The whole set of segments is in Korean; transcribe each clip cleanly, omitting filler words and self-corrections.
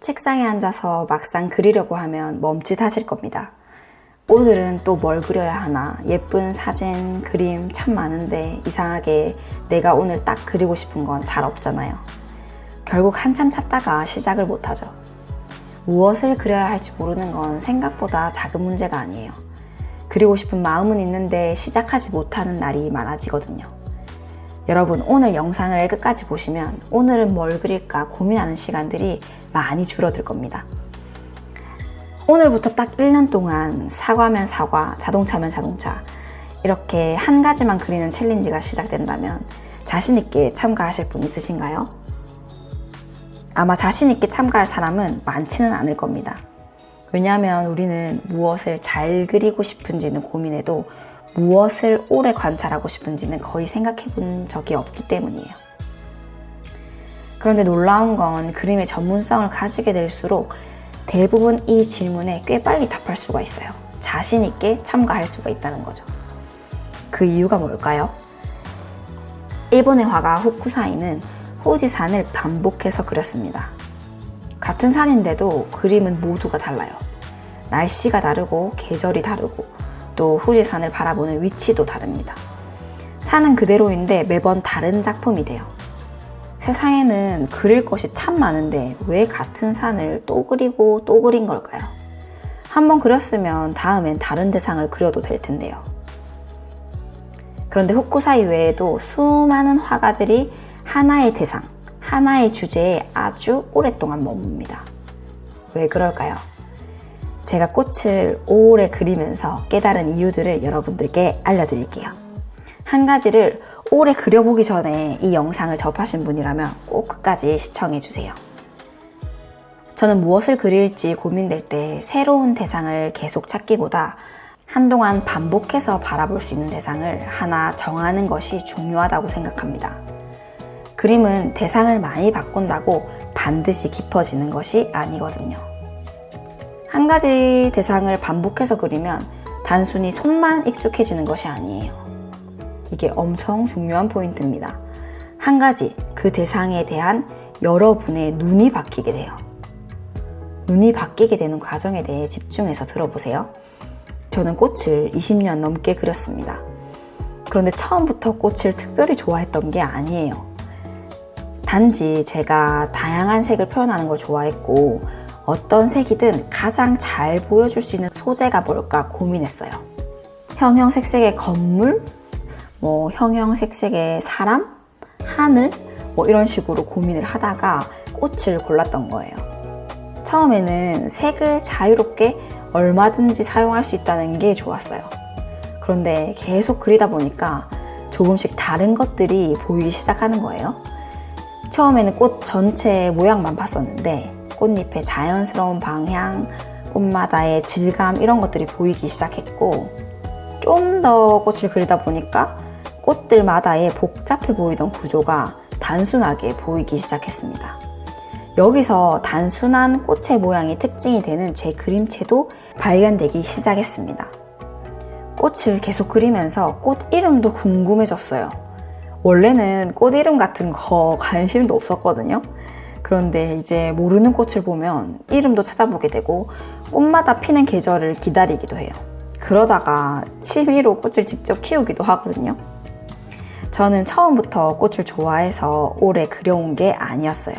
책상에 앉아서 막상 그리려고 하면 멈칫하실 겁니다. 오늘은 또 뭘 그려야 하나? 예쁜 사진, 그림 참 많은데 이상하게 내가 오늘 딱 그리고 싶은 건 잘 없잖아요. 결국 한참 찾다가 시작을 못하죠. 무엇을 그려야 할지 모르는 건 생각보다 작은 문제가 아니에요. 그리고 싶은 마음은 있는데 시작하지 못하는 날이 많아지거든요. 여러분, 오늘 영상을 끝까지 보시면 오늘은 뭘 그릴까 고민하는 시간들이 많이 줄어들 겁니다. 오늘부터 딱 1년 동안 사과면 사과, 자동차면 자동차 이렇게 한 가지만 그리는 챌린지가 시작된다면 자신 있게 참가하실 분 있으신가요? 아마 자신 있게 참가할 사람은 많지는 않을 겁니다. 왜냐하면 우리는 무엇을 잘 그리고 싶은지는 고민해도 무엇을 오래 관찰하고 싶은지는 거의 생각해 본 적이 없기 때문이에요. 그런데 놀라운 건 그림의 전문성을 가지게 될수록 대부분 이 질문에 꽤 빨리 답할 수가 있어요. 자신 있게 참가할 수가 있다는 거죠. 그 이유가 뭘까요? 일본의 화가 후쿠사이는 후지산을 반복해서 그렸습니다. 같은 산인데도 그림은 모두가 달라요. 날씨가 다르고 계절이 다르고 또 후지산을 바라보는 위치도 다릅니다. 산은 그대로인데 매번 다른 작품이 돼요. 세상에는 그릴 것이 참 많은데 왜 같은 산을 또 그리고 또 그린 걸까요? 한번 그렸으면 다음엔 다른 대상을 그려도 될 텐데요. 그런데 후쿠사이 외에도 수많은 화가들이 하나의 대상, 하나의 주제에 아주 오랫동안 머뭅니다. 왜 그럴까요? 제가 꽃을 오래 그리면서 깨달은 이유들을 여러분들께 알려드릴게요. 한 가지를 오래 그려보기 전에 이 영상을 접하신 분이라면 꼭 끝까지 시청해주세요. 저는 무엇을 그릴지 고민될 때 새로운 대상을 계속 찾기보다 한동안 반복해서 바라볼 수 있는 대상을 하나 정하는 것이 중요하다고 생각합니다. 그림은 대상을 많이 바꾼다고 반드시 깊어지는 것이 아니거든요. 한 가지 대상을 반복해서 그리면 단순히 손만 익숙해지는 것이 아니에요. 이게 엄청 중요한 포인트입니다. 한 가지, 그 대상에 대한 여러분의 눈이 바뀌게 돼요. 눈이 바뀌게 되는 과정에 대해 집중해서 들어보세요. 저는 꽃을 20년 넘게 그렸습니다. 그런데 처음부터 꽃을 특별히 좋아했던 게 아니에요. 단지 제가 다양한 색을 표현하는 걸 좋아했고 어떤 색이든 가장 잘 보여줄 수 있는 소재가 뭘까 고민했어요. 형형색색의 건물, 형형색색의 사람, 하늘 이런 식으로 고민을 하다가 꽃을 골랐던 거예요. 처음에는 색을 자유롭게 얼마든지 사용할 수 있다는 게 좋았어요. 그런데 계속 그리다 보니까 조금씩 다른 것들이 보이기 시작하는 거예요. 처음에는 꽃 전체의 모양만 봤었는데 꽃잎의 자연스러운 방향, 꽃마다의 질감 이런 것들이 보이기 시작했고 좀 더 꽃을 그리다 보니까 꽃들마다의 복잡해 보이던 구조가 단순하게 보이기 시작했습니다. 여기서 단순한 꽃의 모양이 특징이 되는 제 그림체도 발견되기 시작했습니다. 꽃을 계속 그리면서 꽃 이름도 궁금해졌어요. 원래는 꽃 이름 같은 거 관심도 없었거든요. 그런데 이제 모르는 꽃을 보면 이름도 찾아보게 되고 꽃마다 피는 계절을 기다리기도 해요. 그러다가 취미로 꽃을 직접 키우기도 하거든요. 저는 처음부터 꽃을 좋아해서 오래 그려온 게 아니었어요.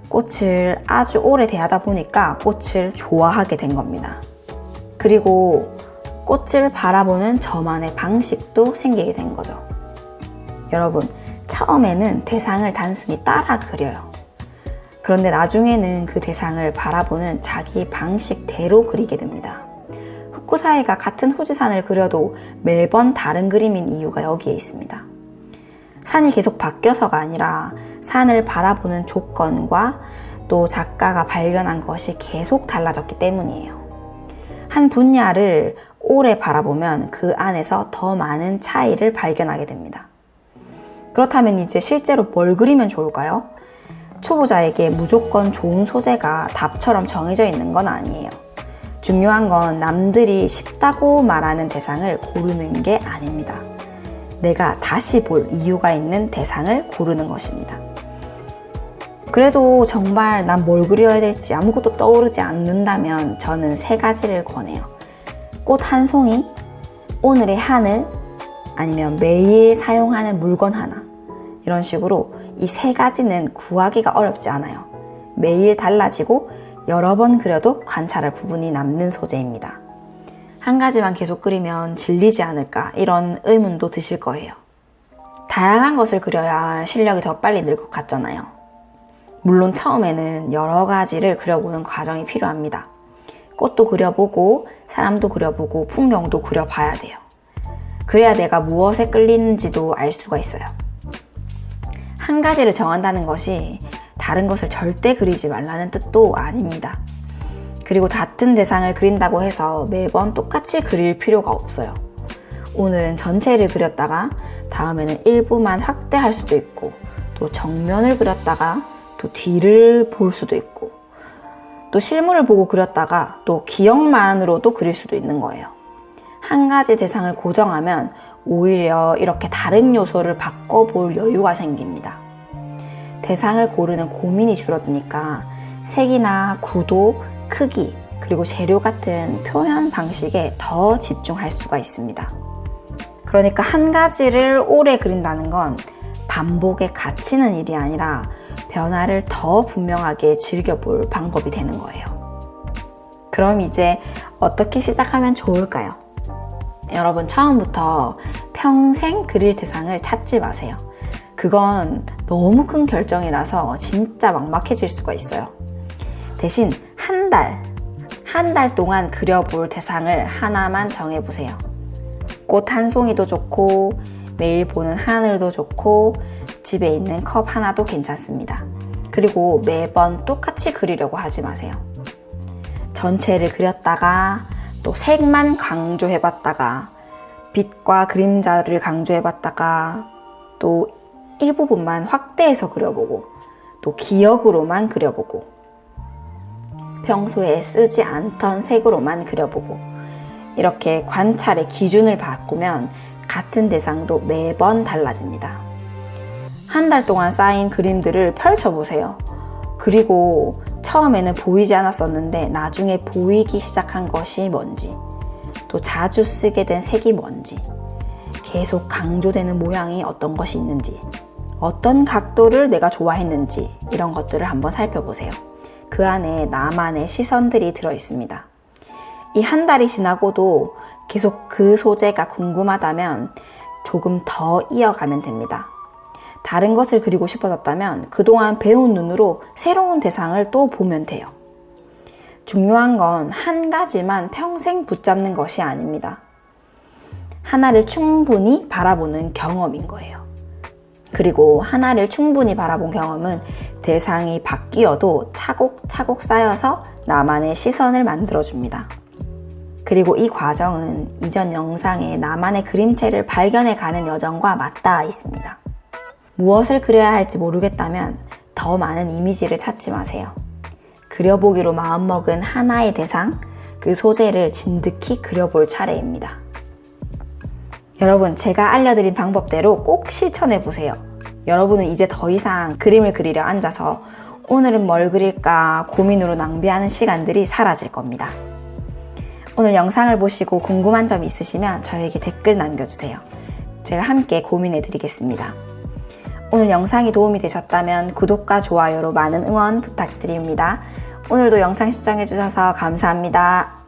꽃을 아주 오래 대하다 보니까 꽃을 좋아하게 된 겁니다. 그리고 꽃을 바라보는 저만의 방식도 생기게 된 거죠. 여러분, 처음에는 대상을 단순히 따라 그려요. 그런데 나중에는 그 대상을 바라보는 자기 방식대로 그리게 됩니다. 후쿠사이가 같은 후지산을 그려도 매번 다른 그림인 이유가 여기에 있습니다. 산이 계속 바뀌어서가 아니라 산을 바라보는 조건과 또 작가가 발견한 것이 계속 달라졌기 때문이에요. 한 분야를 오래 바라보면 그 안에서 더 많은 차이를 발견하게 됩니다. 그렇다면 이제 실제로 뭘 그리면 좋을까요? 초보자에게 무조건 좋은 소재가 답처럼 정해져 있는 건 아니에요. 중요한 건 남들이 쉽다고 말하는 대상을 고르는 게 아닙니다. 내가 다시 볼 이유가 있는 대상을 고르는 것입니다. 그래도 정말 난 뭘 그려야 될지 아무것도 떠오르지 않는다면 저는 3가지를 권해요. 꽃 한 송이, 오늘의 하늘, 아니면 매일 사용하는 물건 하나. 이런 식으로 이 3가지는 구하기가 어렵지 않아요. 매일 달라지고 여러 번 그려도 관찰할 부분이 남는 소재입니다. 한 가지만 계속 그리면 질리지 않을까 이런 의문도 드실 거예요. 다양한 것을 그려야 실력이 더 빨리 늘 것 같잖아요. 물론 처음에는 여러 가지를 그려보는 과정이 필요합니다. 꽃도 그려보고 사람도 그려보고 풍경도 그려봐야 돼요. 그래야 내가 무엇에 끌리는지도 알 수가 있어요. 한 가지를 정한다는 것이 다른 것을 절대 그리지 말라는 뜻도 아닙니다. 그리고 같은 대상을 그린다고 해서 매번 똑같이 그릴 필요가 없어요. 오늘은 전체를 그렸다가 다음에는 일부만 확대할 수도 있고, 또 정면을 그렸다가 또 뒤를 볼 수도 있고, 또 실물을 보고 그렸다가 또 기억만으로도 그릴 수도 있는 거예요. 한 가지 대상을 고정하면 오히려 이렇게 다른 요소를 바꿔볼 여유가 생깁니다. 대상을 고르는 고민이 줄어드니까 색이나 구도, 크기, 그리고 재료 같은 표현 방식에 더 집중할 수가 있습니다. 그러니까 한 가지를 오래 그린다는 건 반복에 갇히는 일이 아니라 변화를 더 분명하게 즐겨볼 방법이 되는 거예요. 그럼 이제 어떻게 시작하면 좋을까요? 여러분, 처음부터 평생 그릴 대상을 찾지 마세요. 그건 너무 큰 결정이라서 진짜 막막해질 수가 있어요. 대신 한 달 동안 그려볼 대상을 하나만 정해보세요. 꽃 한 송이도 좋고, 매일 보는 하늘도 좋고, 집에 있는 컵 하나도 괜찮습니다. 그리고 매번 똑같이 그리려고 하지 마세요. 전체를 그렸다가 또 색만 강조해봤다가 빛과 그림자를 강조해봤다가 또 일부분만 확대해서 그려보고 또 기억으로만 그려보고 평소에 쓰지 않던 색으로만 그려보고 이렇게 관찰의 기준을 바꾸면 같은 대상도 매번 달라집니다. 한 달 동안 쌓인 그림들을 펼쳐보세요. 그리고 처음에는 보이지 않았었는데 나중에 보이기 시작한 것이 뭔지, 또 자주 쓰게 된 색이 뭔지, 계속 강조되는 모양이 어떤 것이 있는지, 어떤 각도를 내가 좋아했는지 이런 것들을 한번 살펴보세요. 그 안에 나만의 시선들이 들어있습니다. 이 한 달이 지나고도 계속 그 소재가 궁금하다면 조금 더 이어가면 됩니다. 다른 것을 그리고 싶어졌다면 그동안 배운 눈으로 새로운 대상을 또 보면 돼요. 중요한 건 한 가지만 평생 붙잡는 것이 아닙니다. 하나를 충분히 바라보는 경험인 거예요. 그리고 하나를 충분히 바라본 경험은 대상이 바뀌어도 차곡차곡 쌓여서 나만의 시선을 만들어줍니다. 그리고 이 과정은 이전 영상의 나만의 그림체를 발견해가는 여정과 맞닿아 있습니다. 무엇을 그려야 할지 모르겠다면 더 많은 이미지를 찾지 마세요. 그려보기로 마음먹은 하나의 대상, 그 소재를 진득히 그려볼 차례입니다. 여러분, 제가 알려드린 방법대로 꼭 실천해보세요. 여러분은 이제 더 이상 그림을 그리려 앉아서 오늘은 뭘 그릴까 고민으로 낭비하는 시간들이 사라질 겁니다. 오늘 영상을 보시고 궁금한 점이 있으시면 저에게 댓글 남겨주세요. 제가 함께 고민해드리겠습니다. 오늘 영상이 도움이 되셨다면 구독과 좋아요로 많은 응원 부탁드립니다. 오늘도 영상 시청해주셔서 감사합니다.